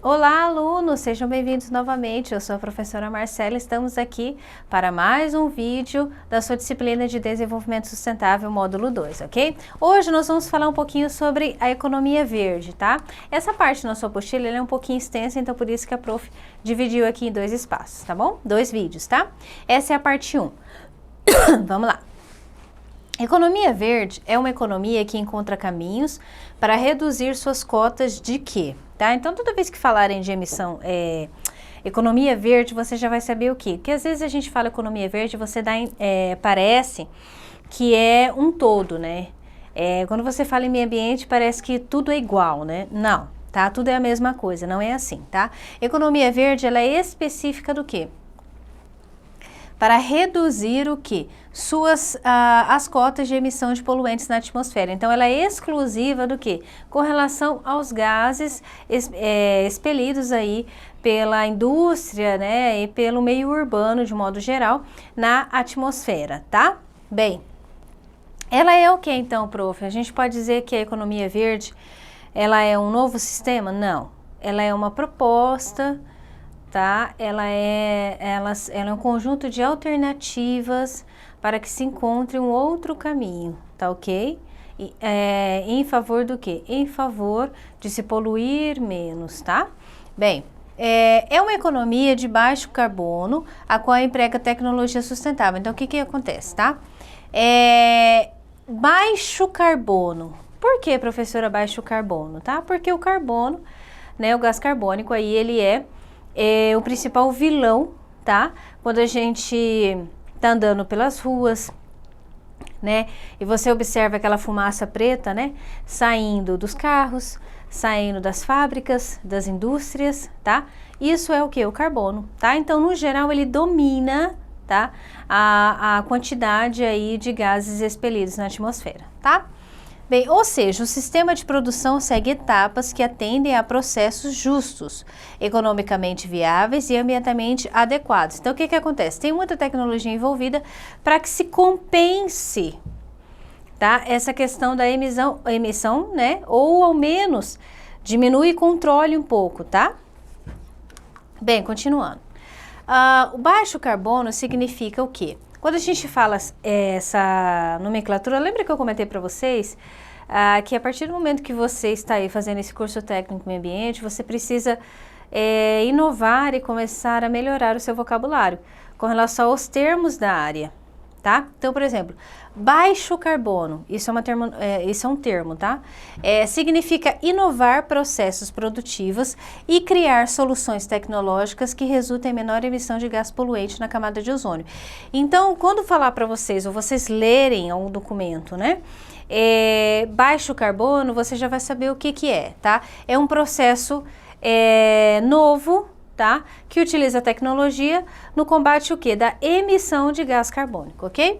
Olá, alunos! Sejam bem-vindos novamente. Eu sou a professora Marcela. Estamos aqui para mais um vídeo da sua disciplina de Desenvolvimento Sustentável, módulo 2, ok? Hoje nós vamos falar um pouquinho sobre a economia verde, tá? Essa parte da sua apostila é um pouquinho extensa, então por isso que a prof dividiu aqui em dois espaços, tá bom? Dois vídeos, tá? Essa é a parte 1. Vamos lá. Economia verde é uma economia que encontra caminhos para reduzir suas cotas de quê? Tá? Então, toda vez que falarem de emissão, economia verde, você já vai saber o quê? Porque às vezes a gente fala economia verde, você parece que é um todo, né? Quando você fala em meio ambiente, parece que tudo é igual, né? Não, tá? Tudo é a mesma coisa, não é assim, tá? Economia verde, ela é específica do quê? Para reduzir o que? As cotas de emissão de poluentes na atmosfera. Então, ela é exclusiva do que? Com relação aos gases expelidos aí pela indústria, né, e pelo meio urbano, de modo geral, na atmosfera, tá? Bem, ela é o que então, prof? A gente pode dizer que a economia verde, ela é um novo sistema? Não. Ela é uma proposta, tá? Ela é um conjunto de alternativas para que se encontre um outro caminho, tá ok? Em favor do quê? Em favor de se poluir menos, tá? Bem, é uma economia de baixo carbono, a qual emprega tecnologia sustentável. Então, o que acontece, tá? Baixo carbono. Por que, professora, baixo carbono, tá? Porque o carbono, né, o gás carbônico aí, ele é o principal vilão, tá? Quando a gente tá andando pelas ruas, né? E você observa aquela fumaça preta, né? Saindo dos carros, saindo das fábricas, das indústrias, tá? Isso é o que? O carbono, tá? Então, no geral, ele domina, tá? A quantidade aí de gases expelidos na atmosfera, tá? Bem, ou seja, o sistema de produção segue etapas que atendem a processos justos, economicamente viáveis e ambientalmente adequados. Então, o que acontece? Tem muita tecnologia envolvida para que se compense, tá, essa questão da emissão, né? Ou ao menos diminui e controle um pouco, tá? Bem, continuando. O baixo carbono significa o quê? Quando a gente fala essa nomenclatura, lembra que eu comentei para vocês que a partir do momento que você está aí fazendo esse curso técnico em meio ambiente, você precisa inovar e começar a melhorar o seu vocabulário com relação aos termos da área, tá? Então, por exemplo, baixo carbono, isso é um termo, tá? Significa inovar processos produtivos e criar soluções tecnológicas que resultem em menor emissão de gás poluente na camada de ozônio. Então, quando falar para vocês, ou vocês lerem um documento, né? Baixo carbono, você já vai saber o que é, tá? É um processo novo, tá? Que utiliza a tecnologia no combate o quê? Da emissão de gás carbônico, ok?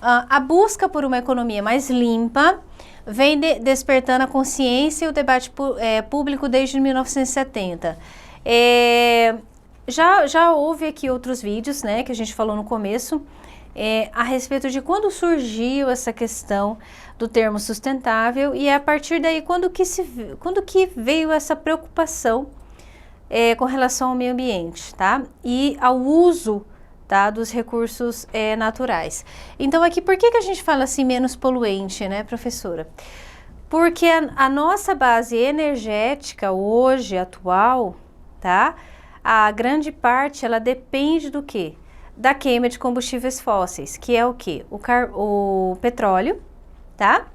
A busca por uma economia mais limpa vem despertando a consciência e o debate público desde 1970. Já houve aqui outros vídeos, né, que a gente falou no começo, a respeito de quando surgiu essa questão do termo sustentável e a partir daí quando que veio essa preocupação com relação ao meio ambiente, tá? E ao uso, tá, dos recursos naturais. Então aqui, por que a gente fala assim menos poluente, né, professora? Porque a nossa base energética hoje, atual, tá? A grande parte, ela depende do quê? Da queima de combustíveis fósseis, que é o quê? O petróleo, tá?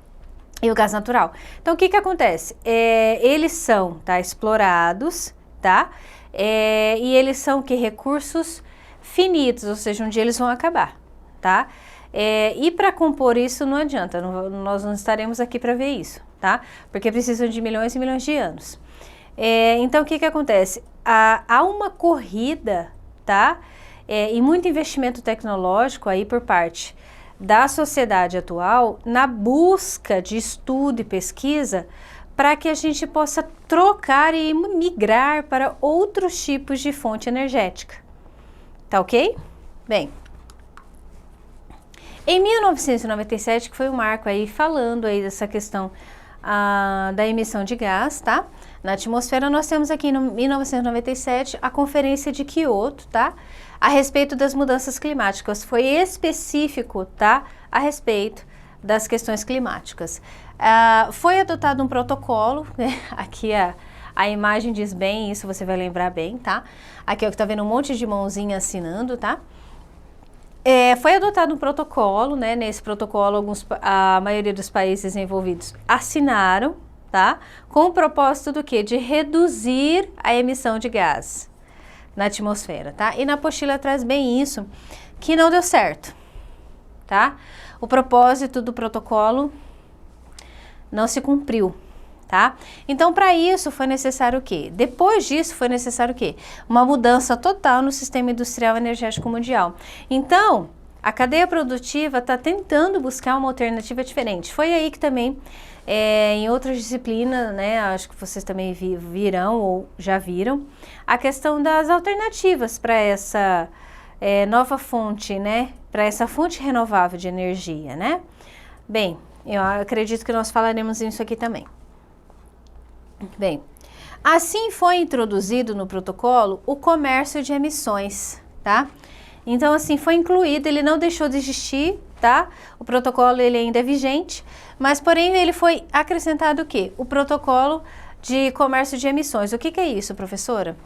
E o gás natural. Então, o que acontece? Eles são, tá, explorados, tá? E eles são que recursos finitos, ou seja, um dia eles vão acabar, tá? E para compor isso não adianta, nós não estaremos aqui para ver isso, tá? Porque precisam de milhões e milhões de anos. Então, o que acontece? Há uma corrida, tá? E muito investimento tecnológico aí por parte da sociedade atual na busca de estudo e pesquisa para que a gente possa trocar e migrar para outros tipos de fonte energética. Tá ok? Bem, em 1997, que foi um marco aí falando aí dessa questão da emissão de gás, tá? na atmosfera, nós temos aqui em 1997 a Conferência de Kyoto, tá? A respeito das mudanças climáticas. Foi específico, tá? A respeito das questões climáticas. Foi adotado um protocolo, né? Aqui a imagem diz bem isso, você vai lembrar bem, tá? Aqui ó, que tá vendo um monte de mãozinha assinando, tá? Foi adotado um protocolo, né? Nesse protocolo, a maioria dos países envolvidos assinaram, tá? Com o propósito do quê? De reduzir a emissão de gás na atmosfera, tá? E na apostila traz bem isso, que não deu certo, tá? O propósito do protocolo não se cumpriu, tá? Então, para isso foi necessário o quê? Depois disso foi necessário o quê? Uma mudança total no sistema industrial energético mundial. Então, a cadeia produtiva está tentando buscar uma alternativa diferente. Foi aí que também, em outras disciplinas, né, acho que vocês também virão ou já viram, a questão das alternativas para essa nova fonte, né, para essa fonte renovável de energia, né? Bem, eu acredito que nós falaremos isso aqui também. Bem, assim foi introduzido no protocolo o comércio de emissões, tá? Então, assim, foi incluído, ele não deixou de existir, tá? O protocolo, ele ainda é vigente, mas, porém, ele foi acrescentado o quê? O protocolo de comércio de emissões. O que que é isso, professora?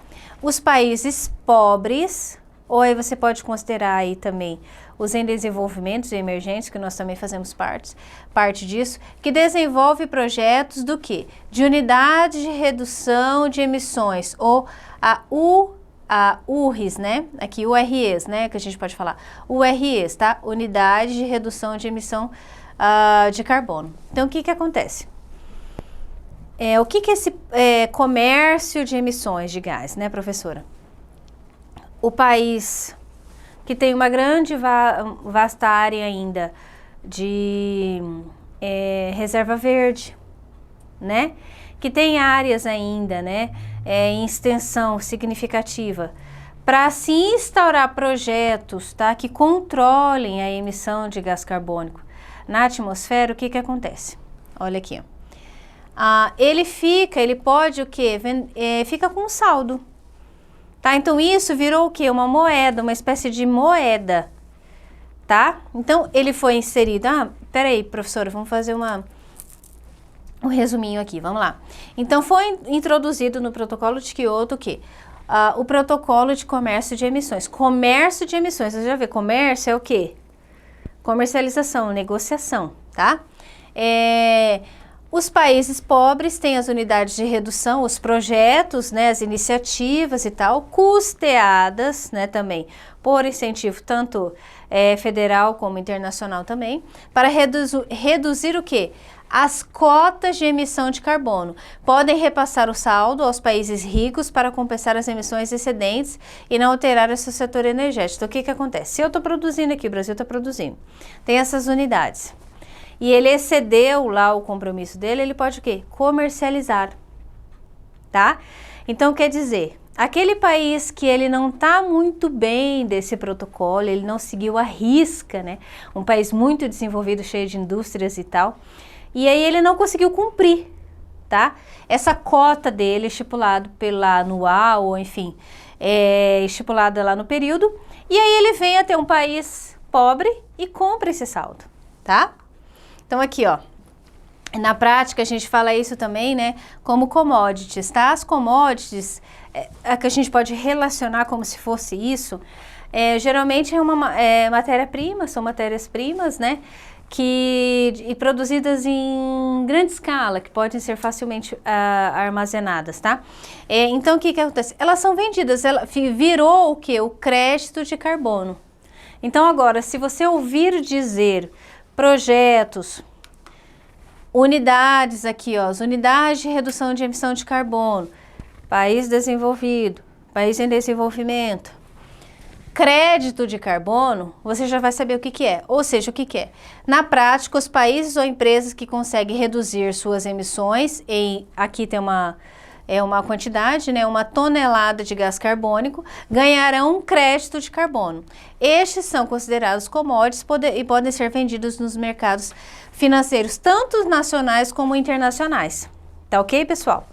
Os países pobres, ou aí você pode considerar aí também os em desenvolvimento e emergentes, que nós também fazemos parte disso, que desenvolve projetos do quê? De unidade de redução de emissões, ou a URES, né? Aqui, UREs, né? Que a gente pode falar. UREs, tá? Unidade de redução de emissão de carbono. Então, o que que acontece? O que que é esse comércio de emissões de gás, né, professora? O país que tem uma grande, vasta área ainda de reserva verde, né? Que tem áreas ainda, né, em extensão significativa, para se instaurar projetos, tá, que controlem a emissão de gás carbônico na atmosfera. O que que acontece? Olha aqui, ó. Ele pode o quê? Fica com saldo. Tá? Então, isso virou o quê? Uma moeda, uma espécie de moeda, tá? Então, ele foi inserido... peraí, professora, vamos fazer um resuminho aqui, vamos lá. Então, foi introduzido no protocolo de Kyoto o quê? O protocolo de comércio de emissões. Comércio de emissões, você já vê, comércio é o quê? Comercialização, negociação, tá? Os países pobres têm as unidades de redução, os projetos, né, as iniciativas e tal, custeadas, né, também por incentivo tanto federal como internacional também, para reduzir o quê? As cotas de emissão de carbono. Podem repassar o saldo aos países ricos para compensar as emissões excedentes e não alterar o seu setor energético. Então, o que que acontece? Se eu estou produzindo aqui, o Brasil está produzindo, tem essas unidades, e ele excedeu lá o compromisso dele, ele pode o quê? Comercializar, tá? Então, quer dizer, aquele país que ele não está muito bem desse protocolo, ele não seguiu a risca, né? Um país muito desenvolvido, cheio de indústrias e tal, e aí ele não conseguiu cumprir, tá? Essa cota dele, estipulado pela anual, ou enfim, estipulada lá no período, e aí ele vem até um país pobre e compra esse saldo, tá? Então, aqui, ó, na prática a gente fala isso também, né, como commodities, tá? As commodities, que a gente pode relacionar como se fosse isso, geralmente é uma matéria-prima, são matérias-primas, né, e produzidas em grande escala, que podem ser facilmente armazenadas, tá? Então, o que que acontece? Elas são vendidas, virou o quê? O crédito de carbono. Então, agora, se você ouvir dizer projetos, unidades aqui, ó, as unidades de redução de emissão de carbono, país desenvolvido, país em desenvolvimento, crédito de carbono, você já vai saber o que que é. Ou seja, o que que é? Na prática, os países ou empresas que conseguem reduzir suas emissões, aqui tem uma quantidade, né, 1 tonelada de gás carbônico, ganharão um crédito de carbono. Estes são considerados commodities e podem ser vendidos nos mercados financeiros, tanto nacionais como internacionais. Tá ok, pessoal?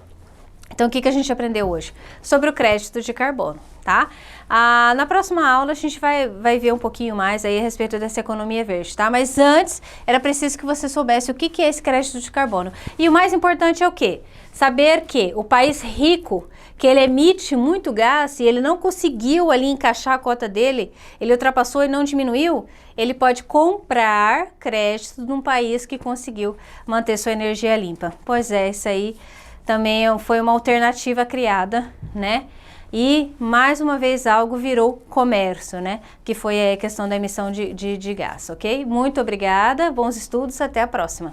Então, o que a gente aprendeu hoje? Sobre o crédito de carbono, tá? Na próxima aula, a gente vai ver um pouquinho mais aí a respeito dessa economia verde, tá? Mas antes, era preciso que você soubesse o que é esse crédito de carbono. E o mais importante é o quê? Saber que o país rico, que ele emite muito gás e ele não conseguiu ali encaixar a cota dele, ele ultrapassou e não diminuiu, ele pode comprar crédito de um país que conseguiu manter sua energia limpa. Pois é, isso aí também foi uma alternativa criada, né? E, mais uma vez, algo virou comércio, né? Que foi a questão da emissão de gás, ok? Muito obrigada, bons estudos, até a próxima.